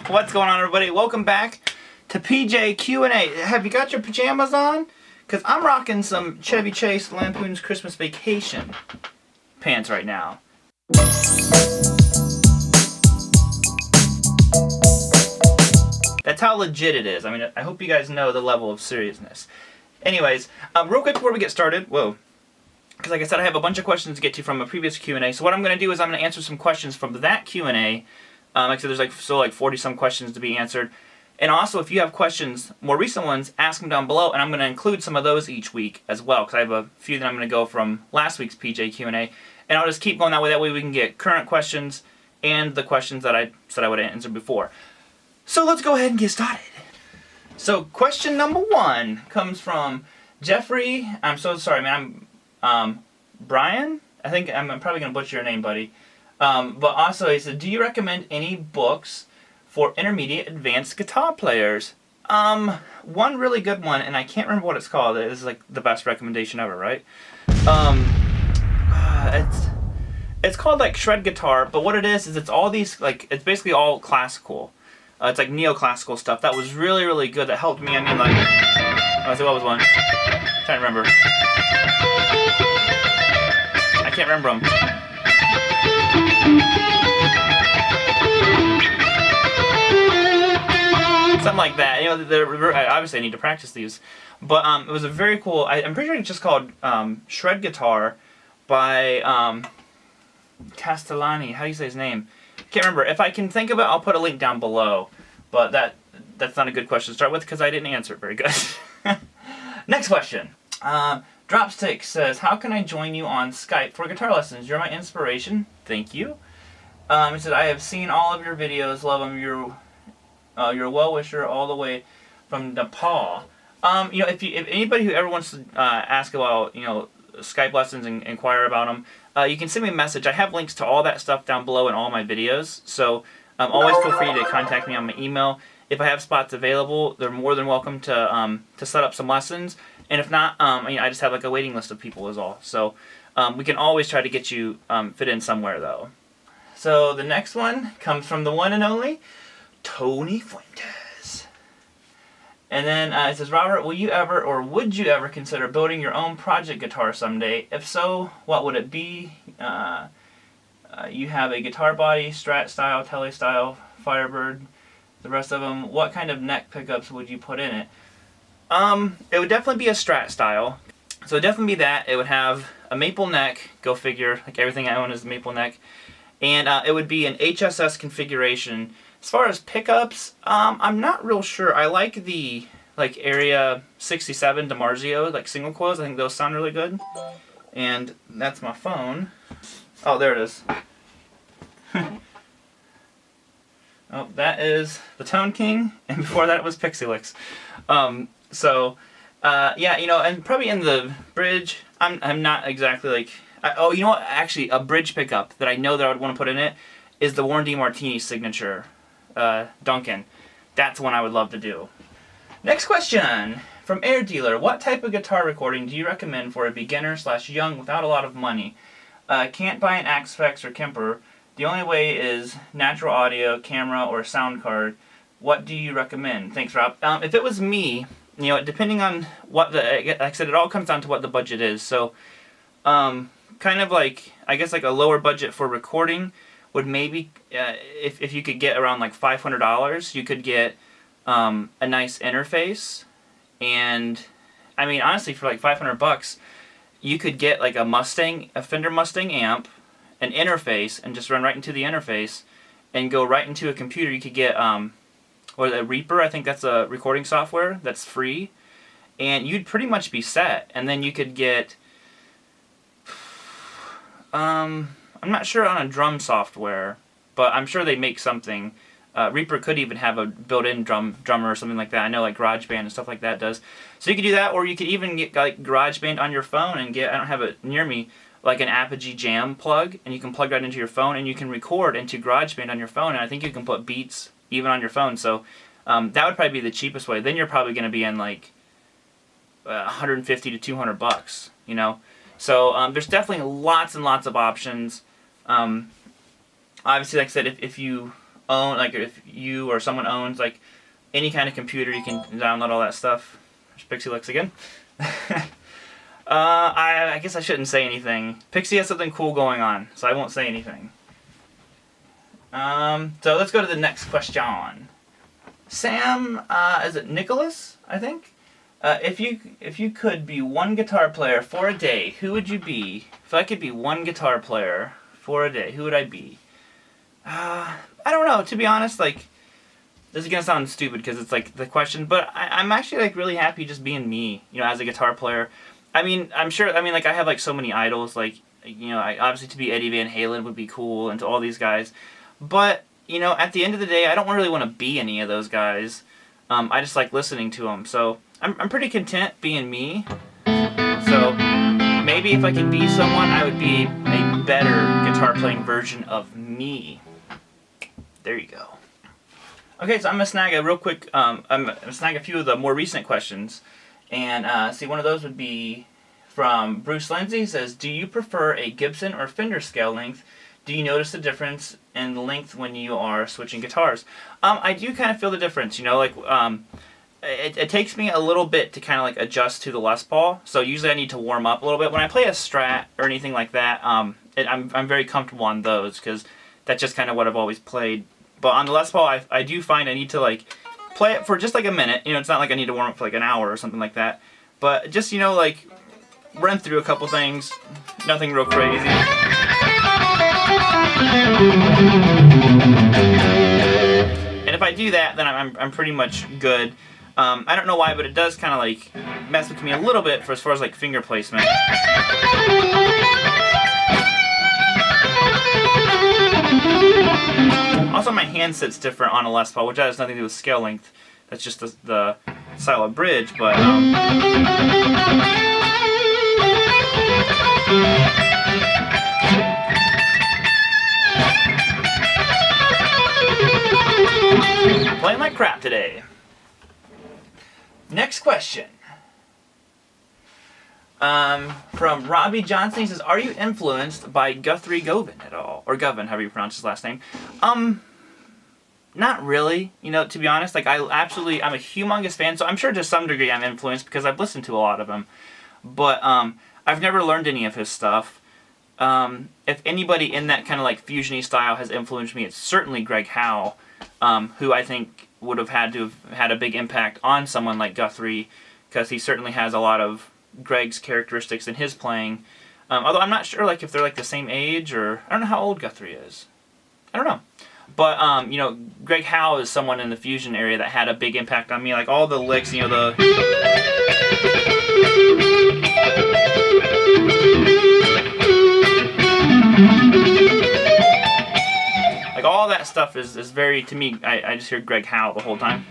What's going on, everybody? Welcome back to PJ Q&A. Have you got your pajamas on? Because I'm rocking some Chevy Chase Lampoon's Christmas Vacation pants right now. That's how legit it is. I mean, I hope you guys know the level of seriousness. Anyways, real quick before we get started, because like I said, I have a bunch of questions to get to from a previous Q&A. So what I'm going to do is I'm going to answer some questions from that Q&A. Like I said, there's like 40 some questions to be answered. And also, if you have questions, more recent ones, ask them down below, and I'm going to include some of those each week as well, because I have a few that I'm going to go from last week's PJ Q&A, and I'll just keep going that way. That way we can get current questions and the questions that I said I would answer before. So let's go ahead and get started. So question number 1 comes from Jeffrey. I'm so sorry, man. Brian? I think I'm probably going to butcher your name, buddy. But also, he said, do you recommend any books for intermediate advanced guitar players? One really good one, and I can't remember what it's called. This is like the best recommendation ever, right? It's called like Shred Guitar, but what it is it's all these, like, it's basically all classical. It's like neoclassical stuff. That was really, really good. That helped me. I mean, like, what was one? I'm trying to remember. I can't remember them. Something like that. You know, obviously I need to practice these, but it was a very cool. I'm pretty sure it's just called Shred Guitar by Castellani. How do you say his name? Can't remember. If I can think of it, I'll put a link down below. But that's not a good question to start with because I didn't answer it very good. Next question. Dropstick says, how can I join you on Skype for guitar lessons? You're my inspiration. Thank you. He said, I have seen all of your videos. Love them. You're a well-wisher all the way from Nepal. You know, if anybody who ever wants to ask about, you know, Skype lessons and inquire about them, you can send me a message. I have links to all that stuff down below in all my videos. So always feel free to contact me on my email. If I have spots available, they're more than welcome to set up some lessons. And if not, I just have like a waiting list of people is all. So we can always try to get you fit in somewhere though. So the next one comes from the one and only Tony Fuentes. And then it says, Robert, will you ever or would you ever consider building your own project guitar someday? If so, what would it be? You have a guitar body, Strat style, Tele style, Firebird, the rest of them. What kind of neck pickups would you put in it? It would definitely be a Strat style. So it would definitely be that. It would have a maple neck, go figure, like everything I own is a maple neck. And it would be an HSS configuration. As far as pickups, I'm not real sure. I like the Area 67 DiMarzio, like single coils. I think those sound really good. And that's my phone. Oh, there it is. Oh, that is the Tone King, and before that it was Pixie Licks. Yeah, you know, and probably in the bridge, I'm not exactly like. Oh, you know what? Actually, a bridge pickup that I know that I would want to put in it is the Warren D. Martini signature Duncan. That's one I would love to do. Next question from Air Dealer. What type of guitar recording do you recommend for a beginner/young without a lot of money? Can't buy an Axe-Fx or Kemper. The only way is natural audio, camera, or sound card. What do you recommend? Thanks, Rob. If it was me, you know, depending on what like I said, it all comes down to what the budget is. So, kind of like, I guess like a lower budget for recording would maybe, if you could get around like $500, you could get a nice interface. And, I mean, honestly, for like $500, you could get like a Fender Mustang amp, an interface, and just run right into the interface and go right into a computer. You could get, or the Reaper, I think that's a recording software that's free, and you'd pretty much be set. And then you could get, I'm not sure on a drum software, but I'm sure they make something. Reaper could even have a built-in drummer or something like that. I know like GarageBand and stuff like that does. So you could do that, or you could even get like GarageBand on your phone and get, I don't have it near me, like an Apogee Jam plug, and you can plug that into your phone and you can record into GarageBand on your phone, and I think you can put beats even on your phone. So that would probably be the cheapest way. Then you're probably going to be in like 150 to 200 bucks, you know. So there's definitely lots and lots of options. Obviously, like I said, if you own, like if you or someone owns like any kind of computer, you can download all that stuff. There's Pixie Lux again. I guess I shouldn't say anything. Pixie has something cool going on, so I won't say anything. So let's go to the next question. Sam, is it Nicholas, I think? If you could be one guitar player for a day, who would you be? If I could be one guitar player for a day, who would I be? I don't know, to be honest, like, this is gonna sound stupid because it's like the question, but I'm actually like really happy just being me, you know, as a guitar player. I mean, I'm sure, I mean, like, I have like so many idols, like, you know, obviously to be Eddie Van Halen would be cool, and to all these guys, but, you know, at the end of the day, I don't really want to be any of those guys. I just like listening to them, so I'm pretty content being me. So maybe if I could be someone, I would be a better guitar playing version of me. There you go. Okay, so I'm gonna snag a real quick. I'm gonna snag a few of the more recent questions, and see, one of those would be from Bruce Lindsay. He says, "Do you prefer a Gibson or Fender scale length? Do you notice the difference in the length when you are switching guitars?" I do kind of feel the difference. You know, like it takes me a little bit to kind of like adjust to the Les Paul. So usually I need to warm up a little bit when I play a Strat or anything like that. I'm very comfortable on those because that's just kind of what I've always played. But on the Les Paul, I do find I need to like play it for just like a minute. You know, it's not like I need to warm up for like an hour or something like that. But just, you know, like run through a couple things. Nothing real crazy. And if I do that, then I'm pretty much good. I don't know why, but it does kind of like mess with me a little bit for as far as like finger placement. Also, my hand sits different on a Les Paul, which has nothing to do with scale length. That's just the style of bridge, but playing like crap today. Next question. From Robbie Johnson, he says, "Are you influenced by Guthrie Govan at all?" Or Govan, however you pronounce his last name. Not really, you know, to be honest. Like, I'm a humongous fan, so I'm sure to some degree I'm influenced because I've listened to a lot of him. But, I've never learned any of his stuff. If anybody in that kind of, like, fusion-y style has influenced me, it's certainly Greg Howe, who I think would have had to have had a big impact on someone like Guthrie, because he certainly has a lot of Greg's characteristics in his playing. Although I'm not sure, like, if they're, like, the same age, or I don't know how old Guthrie is. I don't know. But, you know, Greg Howe is someone in the fusion area that had a big impact on me. Like, all the licks, you know, the... Like, all that stuff is very, to me, I just hear Greg Howe the whole time.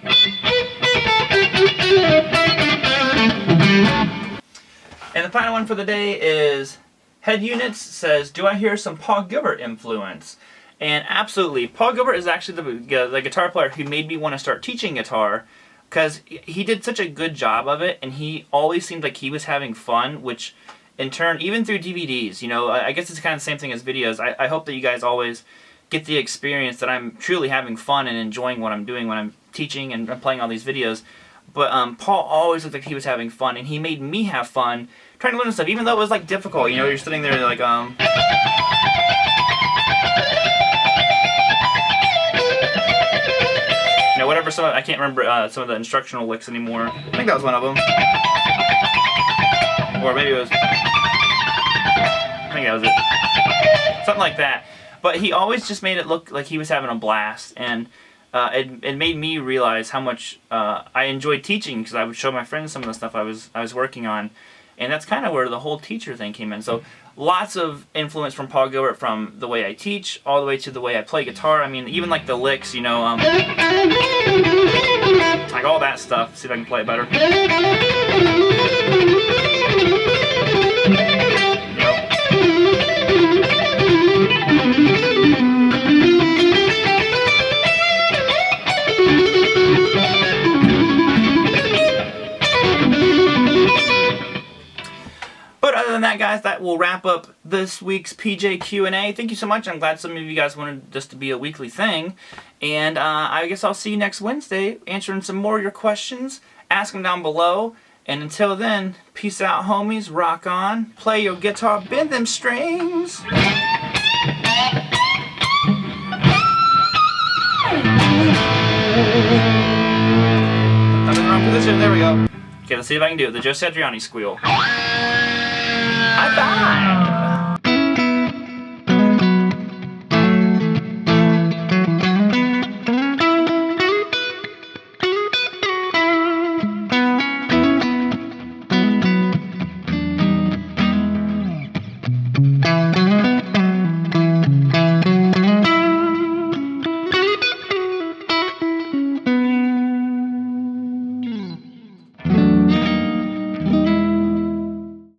And the final one for the day is Head Units says, "Do I hear some Paul Gilbert influence?" And absolutely, Paul Gilbert is actually the guitar player who made me want to start teaching guitar, because he did such a good job of it, and he always seemed like he was having fun, which in turn, even through DVDs, you know, I guess it's kind of the same thing as videos. I hope that you guys always get the experience that I'm truly having fun and enjoying what I'm doing when I'm teaching and playing all these videos. But Paul always looked like he was having fun, and he made me have fun trying to learn stuff, even though it was like difficult. You know, you're sitting there like you know, whatever. I can't remember some of the instructional licks anymore. I think that was one of them, or maybe it was. I think that was it. Something like that. But he always just made it look like he was having a blast, and it made me realize how much I enjoyed teaching, because I would show my friends some of the stuff I was working on, And that's kind of where the whole teacher thing came in. So lots of influence from Paul Gilbert, from the way I teach all the way to the way I play guitar. I mean, even like the licks, you know, like all that stuff. See if I can play it better. But other than that, guys, that will wrap up this week's PJ Q&A. Thank you so much. I'm glad some of you guys wanted this to be a weekly thing. And I guess I'll see you next Wednesday answering some more of your questions. Ask them down below. And until then, peace out, homies. Rock on. Play your guitar. Bend them strings. I'm in the wrong position. There we go. Okay, let's see if I can do it. The Joe Satriani squeal.